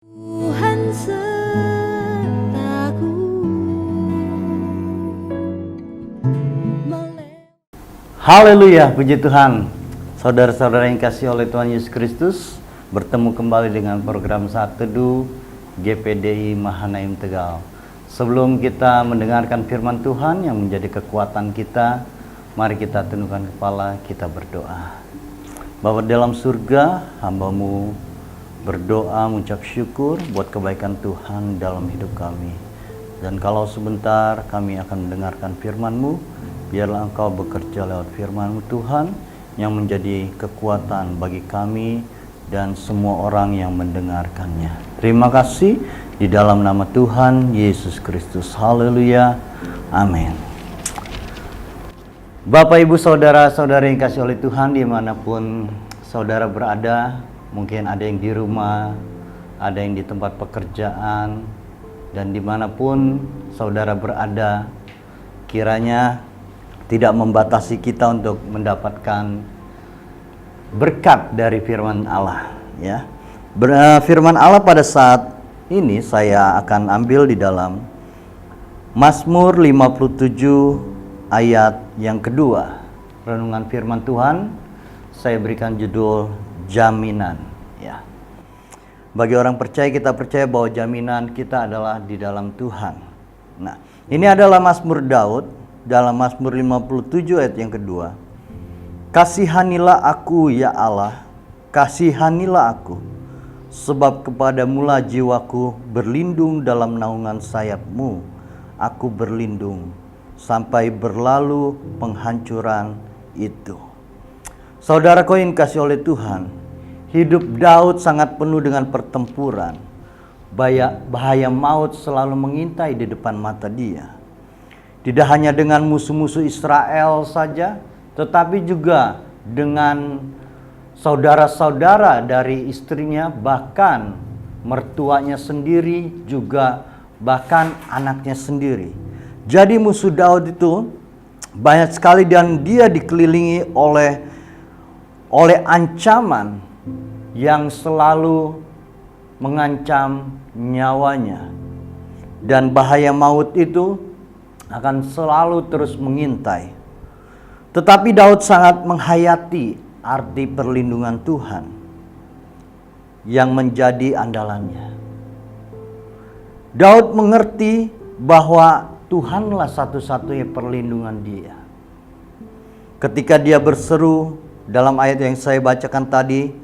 Tuhan sertaku. Haleluya, puji Tuhan. Saudara-saudara yang kasih oleh Tuhan Yesus Kristus, bertemu kembali dengan program Saat Teduh GPDI Mahanaim Tegal. Sebelum kita mendengarkan firman Tuhan yang menjadi kekuatan kita, mari kita tundukkan kepala, kita berdoa. Bapa dalam surga, hamba-Mu berdoa mengucap syukur buat kebaikan Tuhan dalam hidup kami. Dan kalau sebentar kami akan mendengarkan firman-Mu, biarlah Engkau bekerja lewat firman-Mu Tuhan yang menjadi kekuatan bagi kami dan semua orang yang mendengarkannya. Terima kasih di dalam nama Tuhan Yesus Kristus. Haleluya. Amin. Bapak, Ibu, Saudara-saudara yang kasih oleh Tuhan dimanapun saudara berada, mungkin ada yang di rumah, ada yang di tempat pekerjaan, dan dimanapun saudara berada, kiranya tidak membatasi kita untuk mendapatkan berkat dari firman Allah. Ya, firman Allah pada saat ini saya akan ambil di dalam Mazmur 57 ayat yang kedua. Renungan firman Tuhan saya berikan judul jaminan. Ya, bagi orang percaya, kita percaya bahwa jaminan kita adalah di dalam Tuhan. Nah, ini adalah Mazmur Daud dalam Mazmur 57 ayat yang kedua. Kasihanilah aku ya Allah, kasihanilah aku, sebab kepadamulah jiwaku berlindung dalam naungan sayap-Mu. Aku berlindung sampai berlalu penghancuran itu. Saudaraku yang kasih oleh Tuhan, hidup Daud sangat penuh dengan pertempuran. Bahaya maut selalu mengintai di depan mata dia. Tidak hanya dengan musuh-musuh Israel saja, tetapi juga dengan saudara-saudara dari istrinya, bahkan mertuanya sendiri, juga bahkan anaknya sendiri. Jadi musuh Daud itu banyak sekali dan dia dikelilingi oleh ancaman yang selalu mengancam nyawanya. Dan bahaya maut itu akan selalu terus mengintai. Tetapi Daud sangat menghayati arti perlindungan Tuhan yang menjadi andalannya. Daud mengerti bahwa Tuhanlah satu-satunya perlindungan dia. Ketika dia berseru dalam ayat yang saya bacakan tadi,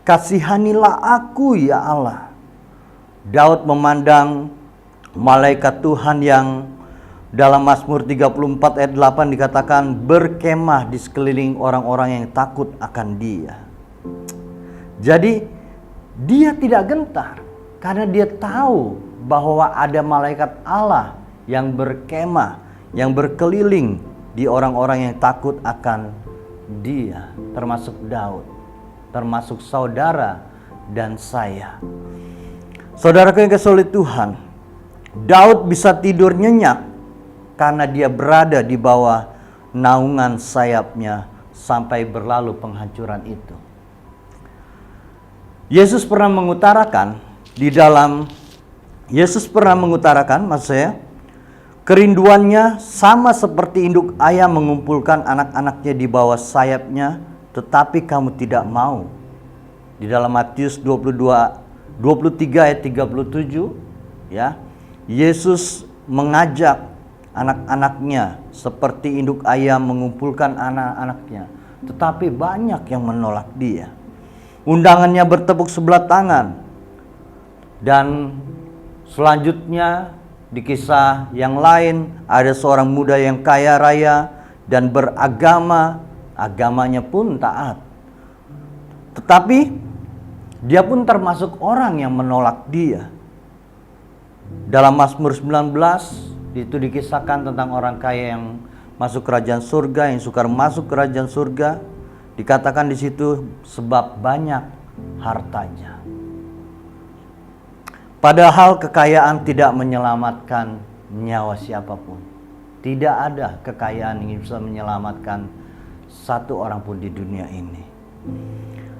kasihanilah aku ya Allah. Daud memandang malaikat Tuhan yang dalam Mazmur 34 ayat 8 dikatakan berkemah di sekeliling orang-orang yang takut akan dia. Jadi dia tidak gentar karena dia tahu bahwa ada malaikat Allah yang berkemah, yang berkeliling di orang-orang yang takut akan dia, termasuk Daud, termasuk saudara dan saya. Saudaraku yang kasih oleh Tuhan, Daud bisa tidur nyenyak karena dia berada di bawah naungan sayapnya sampai berlalu penghancuran itu. Yesus pernah mengutarakan maksud saya, kerinduannya sama seperti induk ayam mengumpulkan anak-anaknya di bawah sayapnya, tetapi kamu tidak mau. Di dalam Matius 23 ayat 37, ya, Yesus mengajak anak-anaknya seperti induk ayam mengumpulkan anak-anaknya, tetapi banyak yang menolak dia. Undangannya bertepuk sebelah tangan. Dan selanjutnya di kisah yang lain ada seorang muda yang kaya raya dan beragama, agamanya pun taat. Tetapi dia pun termasuk orang yang menolak dia. Dalam Mazmur 19 itu dikisahkan tentang orang kaya yang masuk kerajaan surga, yang sukar masuk kerajaan surga. Dikatakan di situ sebab banyak hartanya. Padahal kekayaan tidak menyelamatkan nyawa siapapun. Tidak ada kekayaan yang bisa menyelamatkan satu orang pun di dunia ini.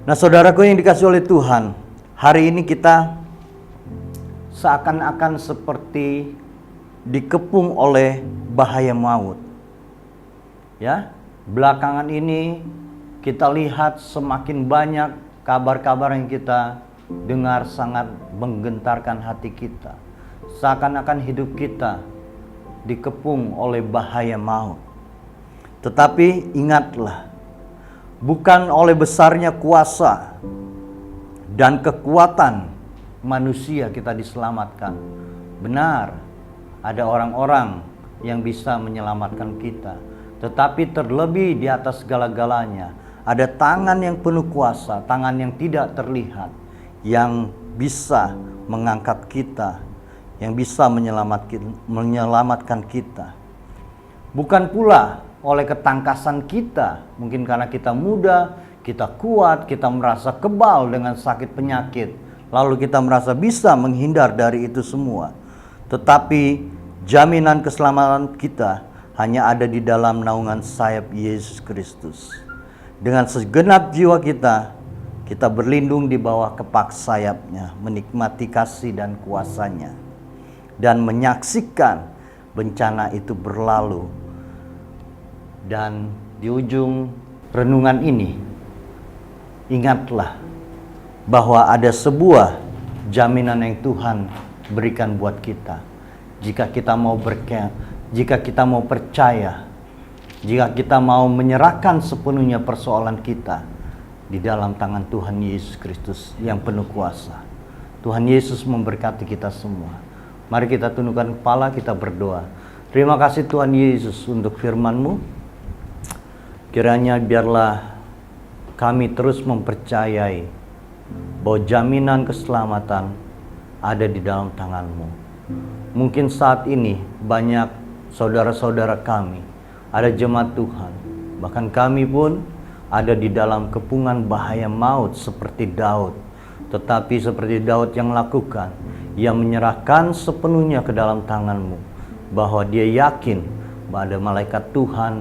Nah, saudaraku yang dikasih oleh Tuhan, hari ini kita seakan-akan seperti dikepung oleh bahaya maut. Ya, belakangan ini kita lihat semakin banyak kabar-kabar yang kita dengar sangat menggentarkan hati kita. Seakan-akan hidup kita dikepung oleh bahaya maut. Tetapi ingatlah, bukan oleh besarnya kuasa dan kekuatan manusia kita diselamatkan. Benar, ada orang-orang yang bisa menyelamatkan kita. Tetapi terlebih di atas segala-galanya, ada tangan yang penuh kuasa, tangan yang tidak terlihat, yang bisa mengangkat kita, yang bisa menyelamatkan kita. Bukan pula oleh ketangkasan kita, mungkin karena kita muda, kita kuat, kita merasa kebal dengan sakit penyakit, lalu kita merasa bisa menghindar dari itu semua. Tetapi jaminan keselamatan kita hanya ada di dalam naungan sayap Yesus Kristus. Dengan segenap jiwa kita berlindung di bawah kepak sayapnya, menikmati kasih dan kuasanya, dan menyaksikan bencana itu berlalu. Dan di ujung renungan ini, ingatlah bahwa ada sebuah jaminan yang Tuhan berikan buat kita. Jika kita mau jika kita mau percaya, jika kita mau menyerahkan sepenuhnya persoalan kita di dalam tangan Tuhan Yesus Kristus yang penuh kuasa. Tuhan Yesus memberkati kita semua. Mari kita tundukkan kepala, kita berdoa. Terima kasih Tuhan Yesus untuk firman-Mu. Kiranya biarlah kami terus mempercayai bahwa jaminan keselamatan ada di dalam tangan-Mu. Mungkin saat ini banyak saudara-saudara kami, ada jemaat Tuhan, bahkan kami pun ada di dalam kepungan bahaya maut seperti Daud. Tetapi seperti Daud yang lakukan, ia menyerahkan sepenuhnya ke dalam tangan-Mu, bahwa dia yakin bahwa ada malaikat Tuhan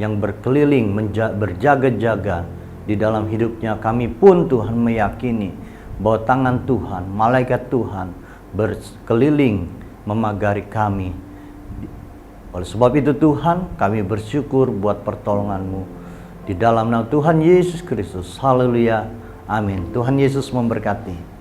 yang berkeliling berjaga-jaga di dalam hidupnya. Kami pun Tuhan meyakini bahwa tangan Tuhan, malaikat Tuhan berkeliling memagari kami. Oleh sebab itu Tuhan, kami bersyukur buat pertolongan-Mu di dalam nama Tuhan Yesus Kristus. Haleluya. Amin. Tuhan Yesus memberkati.